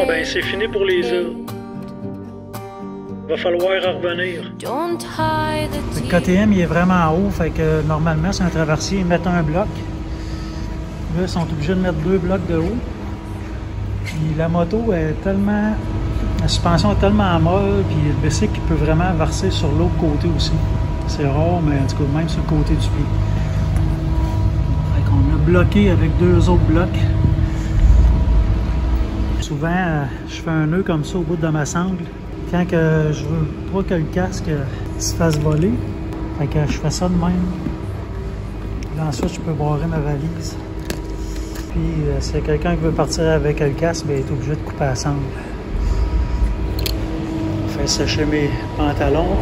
Bon, ben c'est fini pour les îles. Va falloir revenir. Le KTM il est vraiment haut, fait que normalement sur un traversier, ils mettent un bloc. Là, ils sont obligés de mettre 2 blocs de haut. Puis la moto est tellement... La suspension est tellement molle, puis le bicycle peut vraiment verser sur l'autre côté aussi. C'est rare, mais en tout cas, même sur le côté du pied. Fait qu'on a bloqué avec 2 autres blocs. Souvent, je fais un nœud comme ça au bout de ma sangle. Quand que je veux pas que le casque se fasse voler, fait que je fais ça de même. Là, ensuite, je peux barrer ma valise. Puis, s'il y a quelqu'un qui veut partir avec le casque, bien, il est obligé de couper la sangle. Je fais sécher mes pantalons.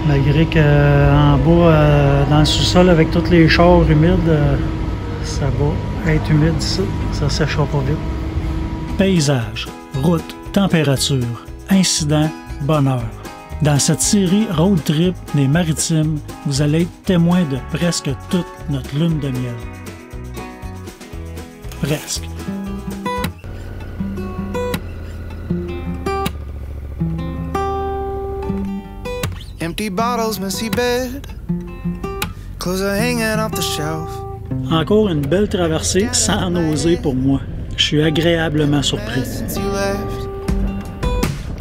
Malgré qu'en bas, dans le sous-sol, avec tous les chars humides, ça va être humide ici. Ça ne séchera pas vite. Paysage, route, température, incident, bonheur. Dans cette série Road Trip des Maritimes, vous allez être témoin de presque toute notre lune de miel. Presque. Empty bottles, messy bed, clothes are hanging off the shelf. Encore une belle traversée sans nausée pour moi. Je suis agréablement surpris.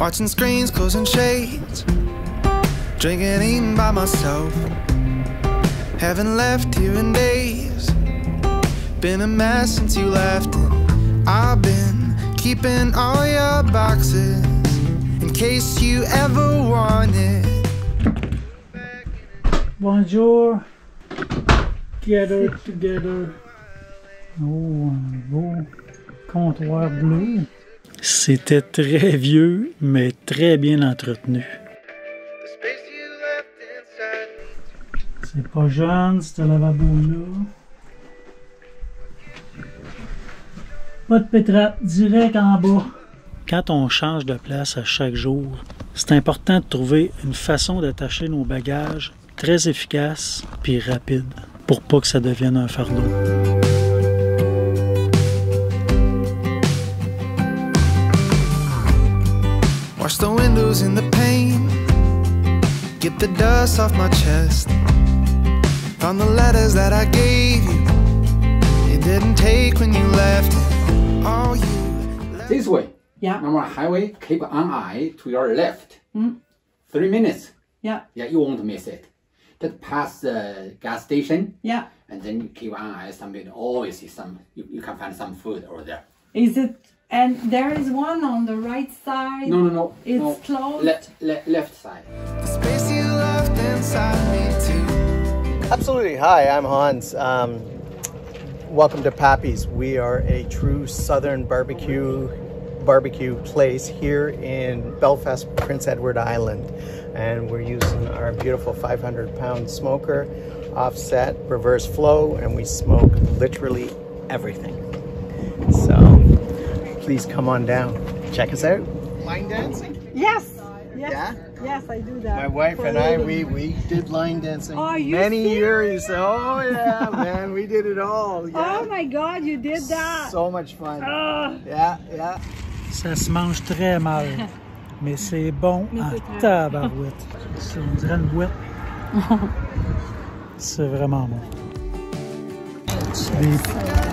Watching screens, closing shades, drinking, eating by myself. Haven't left here in days. Been a mess since you left. And I've been keeping all your boxes in case you ever want it. Bonjour. Together. Oh, un beau comptoir bleu. C'était très vieux, mais très bien entretenu. C'est pas jeune, ce lavabo-là. Pas de pétrate, direct en bas. Quand on change de place à chaque jour, c'est important de trouver une façon d'attacher nos bagages très efficace puis rapide pour pas que ça devienne un fardeau. Wash the windows in the pane, get the dust off my chest. Found the letters that I gave you didn't take when you left. Oh, you this way. Yeah. Normal highway, keep on eye to your left. 3 minutes. Yeah. Yeah, you won't miss it. Just pass the gas station. Yeah. And then you keep on eye something. Always see some. You can find some food over there. Is it? And there is one on the right side. No. It's closed. Left side. the space you left inside me too. Absolutely. Hi, I'm Hans. Welcome to Pappy's. We are a true Southern barbecue place here in Belfast, Prince Edward Island. And we're using our beautiful 500-pound smoker, offset, reverse flow, and we smoke literally everything. So please come on down. Check us out. Line dancing? Yes. Yeah? Yes, I do that. My wife and I, we did line dancing many years. Oh yeah, man, we did it all. Yeah. Oh my God, you did that. So much fun. Oh. Yeah. Ça se mange très mal, mais c'est bon en tabarouette. On dirait une bouette. C'est vraiment bon. C'est des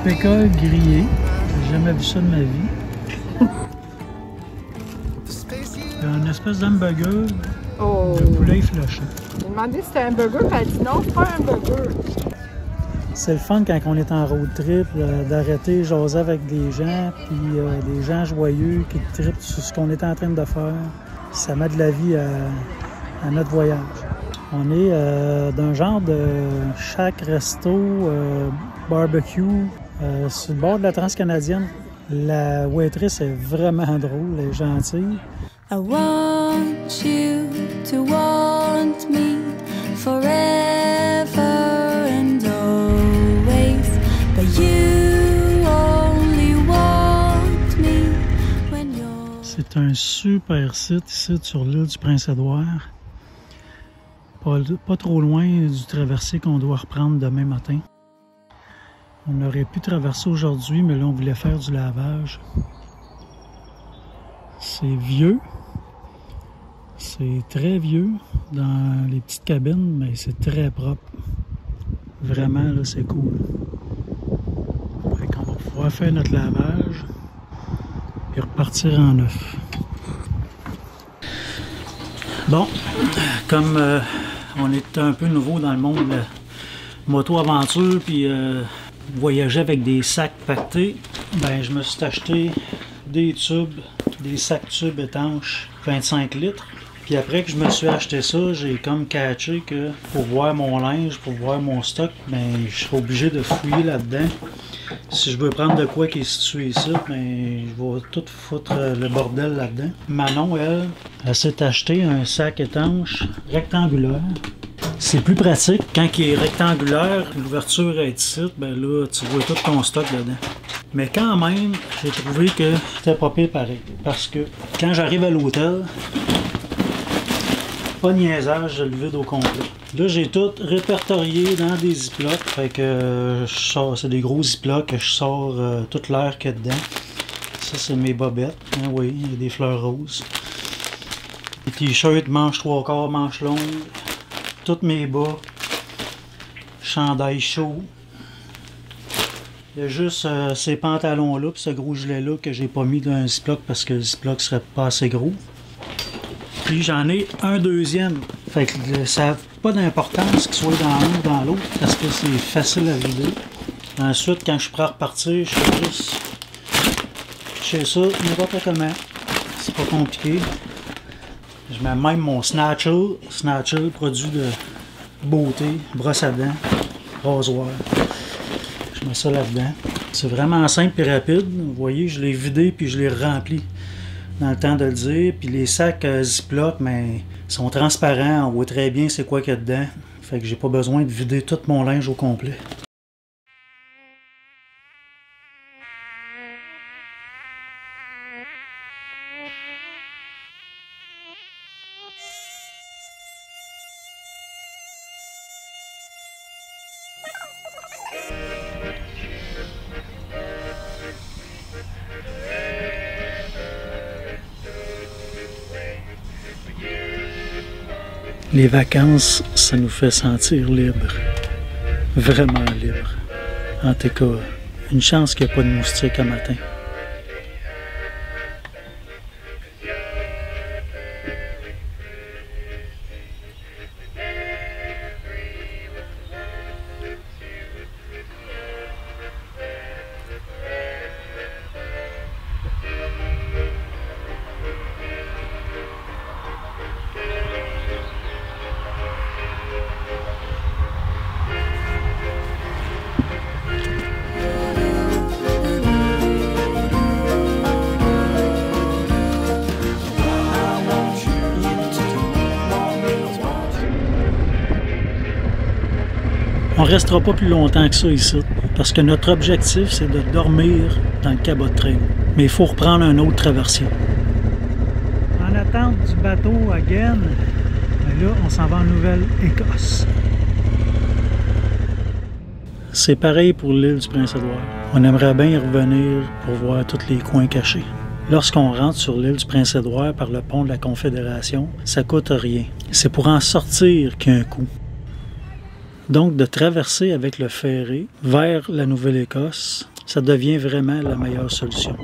pécoles grillées. J'ai jamais vu ça de ma vie. Une espèce d'hamburger de poulet effiloché. J'ai demandé si c'était un burger, puis elle dit non, c'est pas un burger. C'est le fun quand on est en road trip, d'arrêter, jaser avec des gens, puis des gens joyeux qui trippent sur ce qu'on est en train de faire. Ça met de la vie à notre voyage. On est d'un genre de shack resto, barbecue, sur le bord de la Transcanadienne. La waitress est vraiment drôle, elle est gentille. I want you to want me forever and always, but you only want me when you're... C'est un super site ici sur l'île du Prince-Édouard. Pas trop loin du traversier qu'on doit reprendre demain matin. On aurait pu traverser aujourd'hui, mais là on voulait faire du lavage. C'est vieux. C'est très vieux dans les petites cabines, mais c'est très propre. Vraiment, là, c'est cool. Fait qu'on va pouvoir faire notre lavage et repartir en neuf. Bon, comme on est un peu nouveau dans le monde de la moto-aventure, puis voyager avec des sacs pactés, ben je me suis acheté des tubes, des sacs tubes étanches 25 litres. Puis après que je me suis acheté ça, j'ai comme catché que pour voir mon linge, pour voir mon stock, ben je serais obligé de fouiller là-dedans. Si je veux prendre de quoi qui est situé ici, ben je vais tout foutre le bordel là-dedans. Manon, elle s'est acheté un sac étanche rectangulaire. C'est plus pratique quand il est rectangulaire, l'ouverture est ici, ben là tu vois tout ton stock dedans. Mais quand même, j'ai trouvé que c'était pas pire pareil. Parce que quand j'arrive à l'hôtel, pas de niaisage, je le vide au complet. Là, j'ai tout répertorié dans des ziplocs. Fait que je sors, c'est des gros ziplocs que je sors tout l'air qu'il y a dedans. Ça, c'est mes bobettes. Ah oui, il y a des fleurs roses. Les t-shirts, manches 3/4, manches longues. Tous mes bas. Chandail chaud. Il y a juste ces pantalons-là et ce gros gilet-là que j'ai pas mis dans un ziploc parce que le ziploc serait pas assez gros. Puis j'en ai un deuxième. Fait que ça n'a pas d'importance qu'il soit dans l'un ou dans l'autre parce que c'est facile à vider. Ensuite, quand je suis prêt à repartir, je fais juste chez ça n'importe comment. C'est pas compliqué. Je mets même mon Snatcher. Snatcher, produit de beauté, brosse à dents, rasoir. Je mets ça là-dedans. C'est vraiment simple et rapide. Vous voyez, je l'ai vidé puis je l'ai rempli dans le temps de le dire. Puis les sacs Ziploc, mais sont transparents. On voit très bien c'est quoi qu'il y a dedans. Fait que j'ai pas besoin de vider tout mon linge au complet. Les vacances, ça nous fait sentir libre. Vraiment libre. En tout cas, une chance qu'il n'y a pas de moustiques à matin. On restera pas plus longtemps que ça ici, parce que notre objectif, c'est de dormir dans le cabot de train. Mais il faut reprendre un autre traversier. En attente du bateau à Guen, là, on s'en va en Nouvelle-Écosse. C'est pareil pour l'île du Prince-Édouard. On aimerait bien y revenir pour voir tous les coins cachés. Lorsqu'on rentre sur l'île du Prince-Édouard par le pont de la Confédération, ça coûte rien. C'est pour en sortir qu'il y a un coût. Donc, de traverser avec le ferry vers la Nouvelle-Écosse, ça devient vraiment la meilleure solution.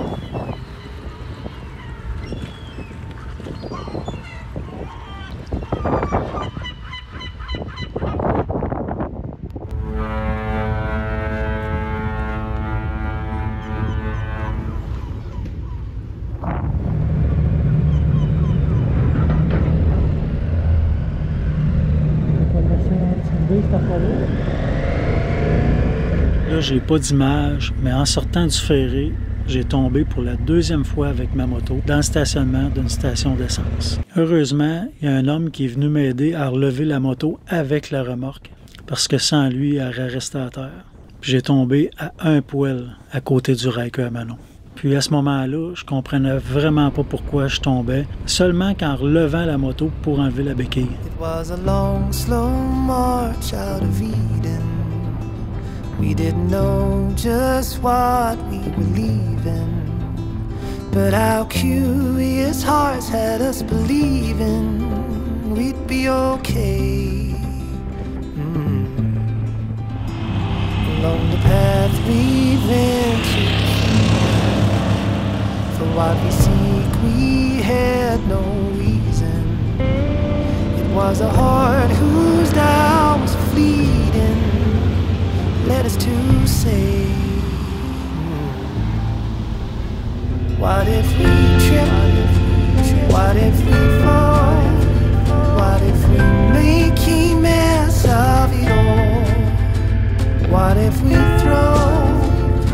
Là, j'ai pas d'image, mais en sortant du ferry, j'ai tombé pour la deuxième fois avec ma moto dans le stationnement d'une station d'essence. Heureusement, il y a un homme qui est venu m'aider à relever la moto avec la remorque, parce que sans lui, elle aurait resté à terre. Puis j'ai tombé à un poil à côté du Riker à Manon. Puis à ce moment-là, je comprenais vraiment pas pourquoi je tombais, seulement qu'en relevant la moto pour enlever la béquille. It was a long, slow march out of Eden. We didn't know just what we were leaving. But our curious hearts had us believing we'd be okay. Along the path we ventured, for what we seek we had no reason. It was a heart whose doubt was fleeting, led us to say, what if we trip? What if we fall? What if we make a mess of it all? What if we throw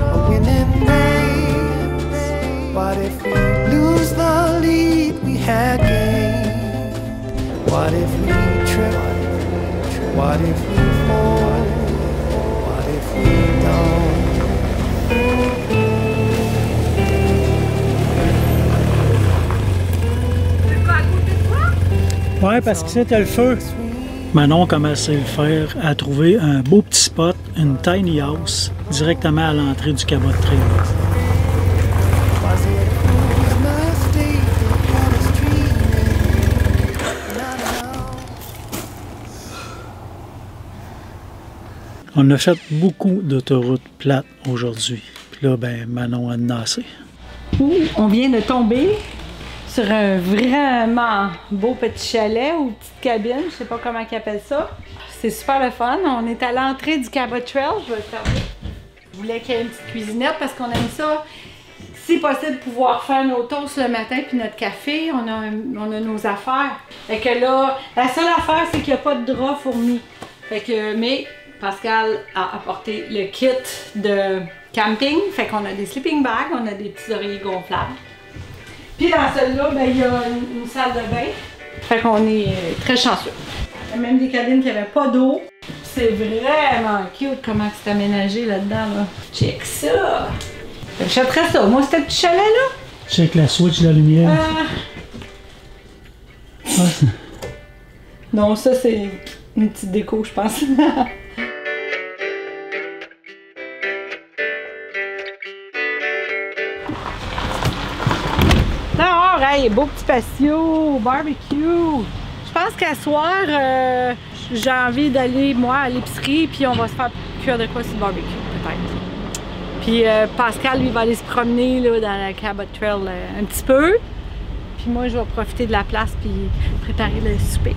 a winning race? What if we lose the lead we had gained? What if we trip? What if we fall? What if we don't? Ouais, parce que c'était le feu. Manon commençait à le faire, à trouver un beau petit spot, une tiny house, directement à l'entrée du Cabot Trail. On a fait beaucoup d'autoroutes plates aujourd'hui. Puis là, ben, Manon a nassé. On vient de tomber sur un vraiment beau petit chalet ou petite cabine, je sais pas comment ils appellent ça. C'est super le fun. On est à l'entrée du Cabot Trail, je vais le fermer. Je voulais qu'il y ait une petite cuisinette parce qu'on aime ça. Si possible, pouvoir faire nos toasts le matin puis notre café, on a nos affaires. Fait que là, la seule affaire, c'est qu'il n'y a pas de drap fourni. Fait que, mais Pascal a apporté le kit de camping. Fait qu'on a des sleeping bags, on a des petits oreillers gonflables. Puis dans celle-là, ben, il y a une salle de bain. Fait qu'on est très chanceux. Il y a même des cabines qui n'avaient pas d'eau. C'est vraiment cute comment c'est aménagé là-dedans. Là. Check ça! J'achèterais ça. Moi, c'était petit chalet-là. Check la switch de la lumière. Non, ça, c'est une petite déco, je pense. Dehors, hey, beau petit patio, barbecue. Je pense qu'à soir, j'ai envie d'aller, moi, à l'épicerie, puis on va se faire cuire de quoi sur le barbecue, peut-être. Puis Pascal, lui, va aller se promener là, dans la Cabot Trail un petit peu. Puis moi, je vais profiter de la place, puis préparer le souper.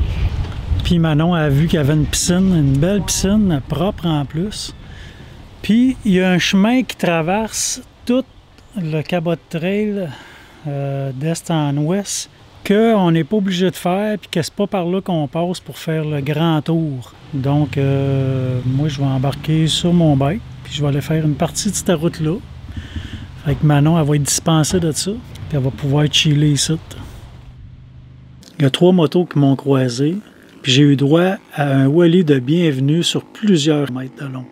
Puis Manon a vu qu'il y avait une piscine, une belle piscine, propre en plus. Puis il y a un chemin qui traverse tout le Cabot Trail d'est en ouest, qu'on n'est pas obligé de faire, puis que c'est pas par là qu'on passe pour faire le grand tour. Donc, moi, je vais embarquer sur mon bike, puis je vais aller faire une partie de cette route-là. Fait que Manon, elle va être dispensée de ça, puis elle va pouvoir chiller ici. Il y a 3 motos qui m'ont croisé, puis j'ai eu droit à un wheelie de bienvenue sur plusieurs mètres de long.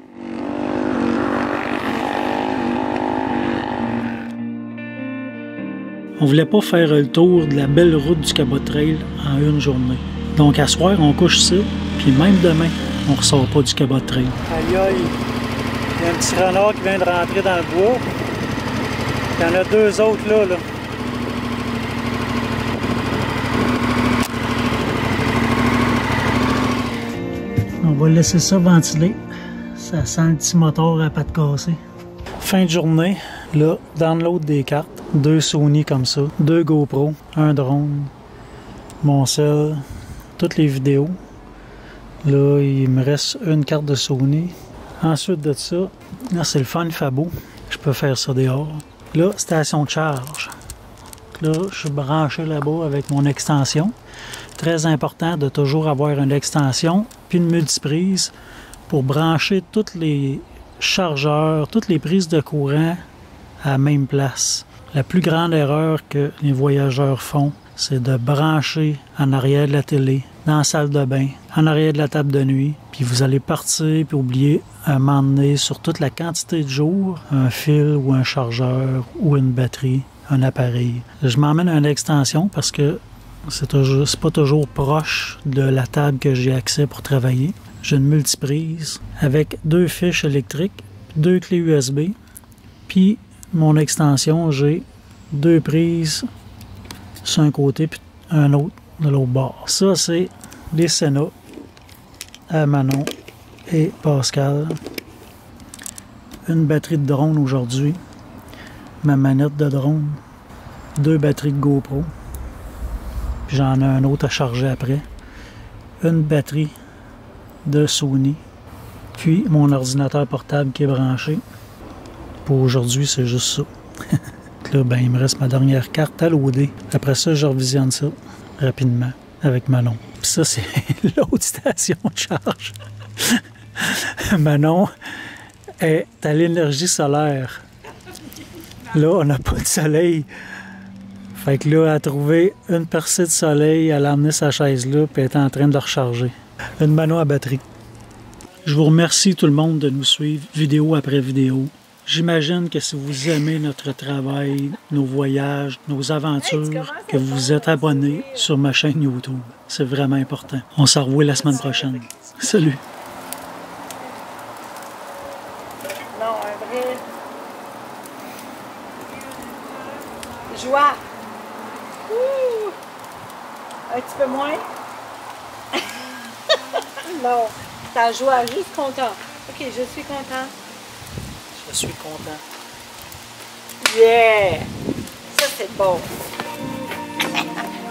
On voulait pas faire le tour de la belle route du Cabot Trail en une journée. Donc à soir, on couche ici, puis même demain, on ressort pas du Cabot Trail. Aïe aïe, il y a un petit renard qui vient de rentrer dans le bois. Il y en a 2 autres là. On va laisser ça ventiler. Ça sent le petit moteur à pattes cassées. Fin de journée, là, download des cartes. 2 Sony comme ça, 2 GoPro, un drone, mon cell, toutes les vidéos. Là, il me reste une carte de Sony. Ensuite de ça, là, c'est le Fun Fabo. Je peux faire ça dehors. Là, station de charge. Là, je suis branché là-bas avec mon extension. Très important de toujours avoir une extension puis une multiprise pour brancher tous les chargeurs, toutes les prises de courant à la même place. La plus grande erreur que les voyageurs font, c'est de brancher en arrière de la télé, dans la salle de bain, en arrière de la table de nuit, puis vous allez partir puis oublier un moment donné sur toute la quantité de jours, un fil ou un chargeur ou une batterie, un appareil. Je m'emmène une extension parce que c'est pas toujours proche de la table que j'ai accès pour travailler. J'ai une multiprise avec 2 fiches électriques, 2 clés USB, puis mon extension, j'ai 2 prises sur un côté puis un autre de l'autre bord. Ça, c'est les Sena à Manon et Pascal. Une batterie de drone aujourd'hui. Ma manette de drone. 2 batteries de GoPro. Puis j'en ai un autre à charger après. Une batterie de Sony. Puis mon ordinateur portable qui est branché. Pour aujourd'hui, c'est juste ça. Là, ben, il me reste ma dernière carte à loader. Après ça, je revisionne ça rapidement avec Manon. Puis ça, c'est l'autre station de charge. Manon est à l'énergie solaire. Là, on n'a pas de soleil. Fait que là, elle a trouvé une percée de soleil, elle a amené sa chaise là, puis elle est en train de la recharger. Une Manon à batterie. Je vous remercie tout le monde de nous suivre, vidéo après vidéo. J'imagine que si vous aimez notre travail, nos voyages, nos aventures, que vous êtes abonnés sur ma chaîne YouTube. C'est vraiment important. On se revoit la semaine prochaine. Salut! Non, un vrai... Joie! Ouh! Un petit peu moins? Non, ta joie, juste content. Ok, je suis content. Je suis content. Yeah! Ça, c'est bon.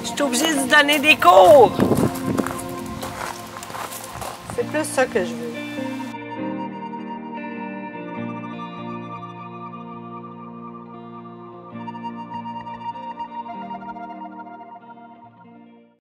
Je suis obligée de lui donner des cours. C'est plus ça que je veux.